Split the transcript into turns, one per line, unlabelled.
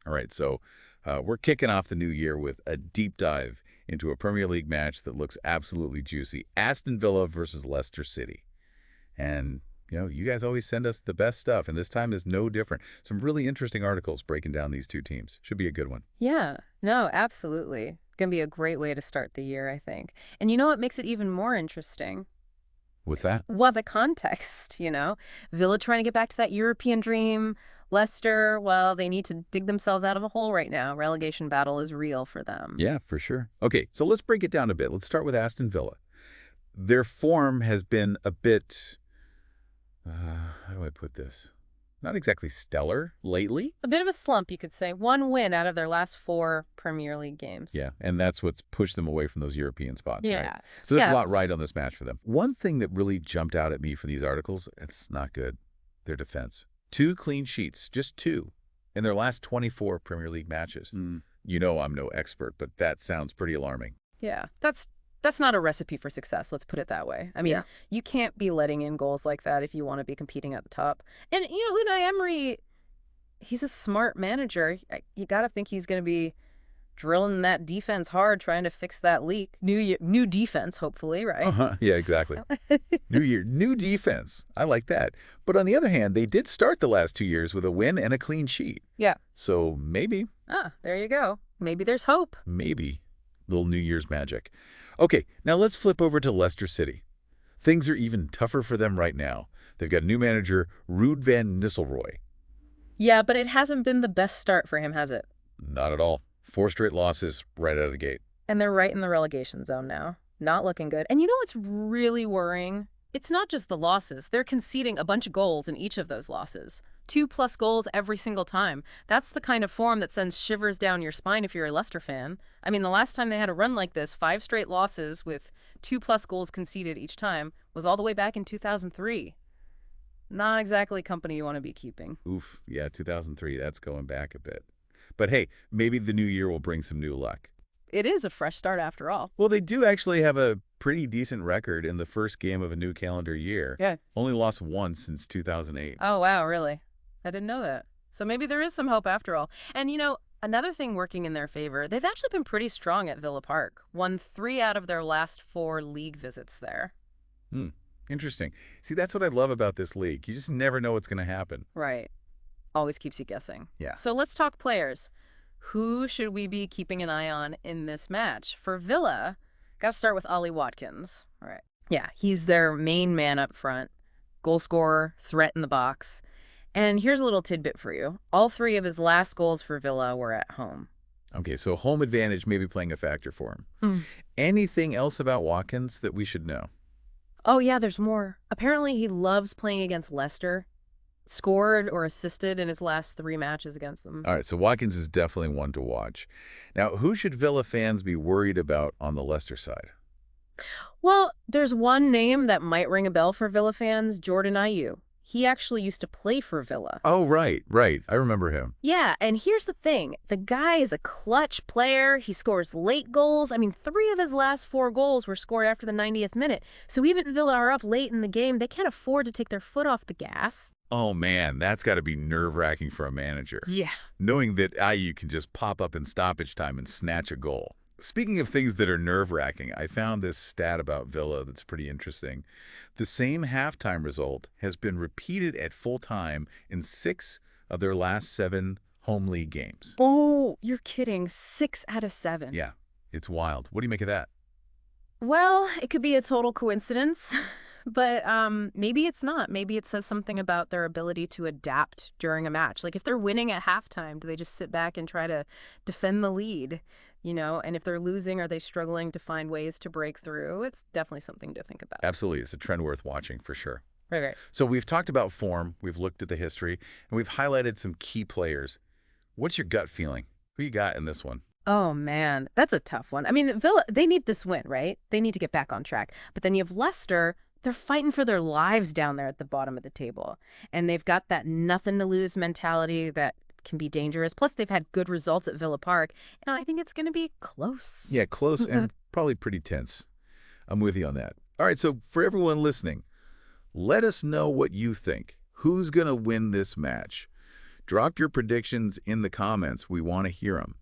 All right, so we're kicking off the new year with a deep dive into a Premier League match that looks absolutely juicy. Aston Villa versus Leicester City. And, you guys always send us the best stuff, and this time is no different. Some really interesting articles breaking down these two teams. Should be a good one.
Yeah, no, absolutely. Going to be a great way to start the year, I think. And you know what makes it even more interesting?
What's that?
Well, the context, Villa trying to get back to that European dream. Leicester, well, they need to dig themselves out of a hole right now. Relegation battle is real for them.
Yeah, for sure. Okay, so let's break it down a bit. Let's start with Aston Villa. Their form has been a bit, how do I put this? Not exactly stellar lately.
A bit of a slump, you could say. One win out of their last 4 Premier League games.
Yeah, and that's what's pushed them away from those European spots,
Yeah.
right? So there's a lot right on this match for them. One thing that really jumped out at me for these articles, it's not good, their defense. 2 clean sheets, just 2, in their last 24 Premier League matches. You know I'm no expert, but that sounds pretty alarming.
Yeah, that's not a recipe for success, let's put it that way. I mean, You can't be letting in goals like that if you want to be competing at the top. And, Unai Emery, he's a smart manager. You got to think he's going to be drilling that defense hard, trying to fix that leak. New defense, hopefully, right?
Yeah, exactly. New year, new defense. I like that. But on the other hand, they did start the last 2 years with a win and a clean sheet.
Yeah.
So maybe.
There you go. Maybe there's hope.
Maybe. Little New Year's magic. Okay, now let's flip over to Leicester City. Things are even tougher for them right now. They've got a new manager, Ruud van Nistelrooy.
Yeah, but it hasn't been the best start for him, has it?
Not at all. 4 straight losses right out of the gate.
And they're right in the relegation zone now. Not looking good. And you know what's really worrying? It's not just the losses. They're conceding a bunch of goals in each of those losses. 2+ goals every single time. That's the kind of form that sends shivers down your spine if you're a Leicester fan. I mean, the last time they had a run like this, 5 straight losses with 2+ goals conceded each time, was all the way back in 2003. Not exactly company you want to be keeping.
Oof, yeah, 2003, that's going back a bit. But hey, maybe the new year will bring some new luck.
It is a fresh start after all.
Well, they do actually have a pretty decent record in the first game of a new calendar year.
Yeah.
Only lost once since 2008.
Oh, wow, really? I didn't know that. So maybe there is some hope after all. And, another thing working in their favor, they've actually been pretty strong at Villa Park. Won 3 out of their last 4 league visits there.
Interesting. See, that's what I love about this league. You just never know what's going to happen.
Right. Always keeps you guessing.
Yeah.
So let's talk players. Who should we be keeping an eye on in this match? For Villa, got to start with Ollie Watkins. All right. Yeah, he's their main man up front. Goal scorer, threat in the box. And here's a little tidbit for you. All 3 of his last goals for Villa were at home.
Okay, so home advantage may be playing a factor for him. Anything else about Watkins that we should know?
Oh, yeah, there's more. Apparently, he loves playing against Leicester. Scored or assisted in his last 3 matches against them.
All right, so Watkins is definitely one to watch. Now, who should Villa fans be worried about on the Leicester side?
Well, there's one name that might ring a bell for Villa fans, Jordan Ayew. He actually used to play for Villa.
Oh, right. I remember him.
Yeah, and here's the thing. The guy is a clutch player. He scores late goals. I mean, 3 of his last 4 goals were scored after the 90th minute. So even if Villa are up late in the game, they can't afford to take their foot off the gas.
Oh, man, that's got to be nerve-wracking for a manager.
Yeah.
Knowing that Ayew can just pop up in stoppage time and snatch a goal. Speaking of things that are nerve-wracking, I found this stat about Villa that's pretty interesting. The same halftime result has been repeated at full time in 6 of their last 7 home league games.
Oh, you're kidding. 6 out of 7.
Yeah, it's wild. What do you make of that?
Well, it could be a total coincidence, but maybe it's not. Maybe it says something about their ability to adapt during a match. Like if they're winning at halftime, do they just sit back and try to defend the lead? And if they're losing, are they struggling to find ways to break through? It's definitely something to think about.
Absolutely. It's a trend worth watching for sure.
Right.
So we've talked about form, we've looked at the history, and we've highlighted some key players. What's your gut feeling? Who you got in this one?
Oh, man, that's a tough one. I mean, Villa, they need this win, right? They need to get back on track. But then you have Leicester. They're fighting for their lives down there at the bottom of the table. And they've got that nothing-to-lose mentality that can be dangerous. Plus, they've had good results at Villa Park. I think it's going to be close.
Yeah, close and probably pretty tense. I'm with you on that. All right, so for everyone listening, let us know what you think. Who's going to win this match? Drop your predictions in the comments. We want to hear them.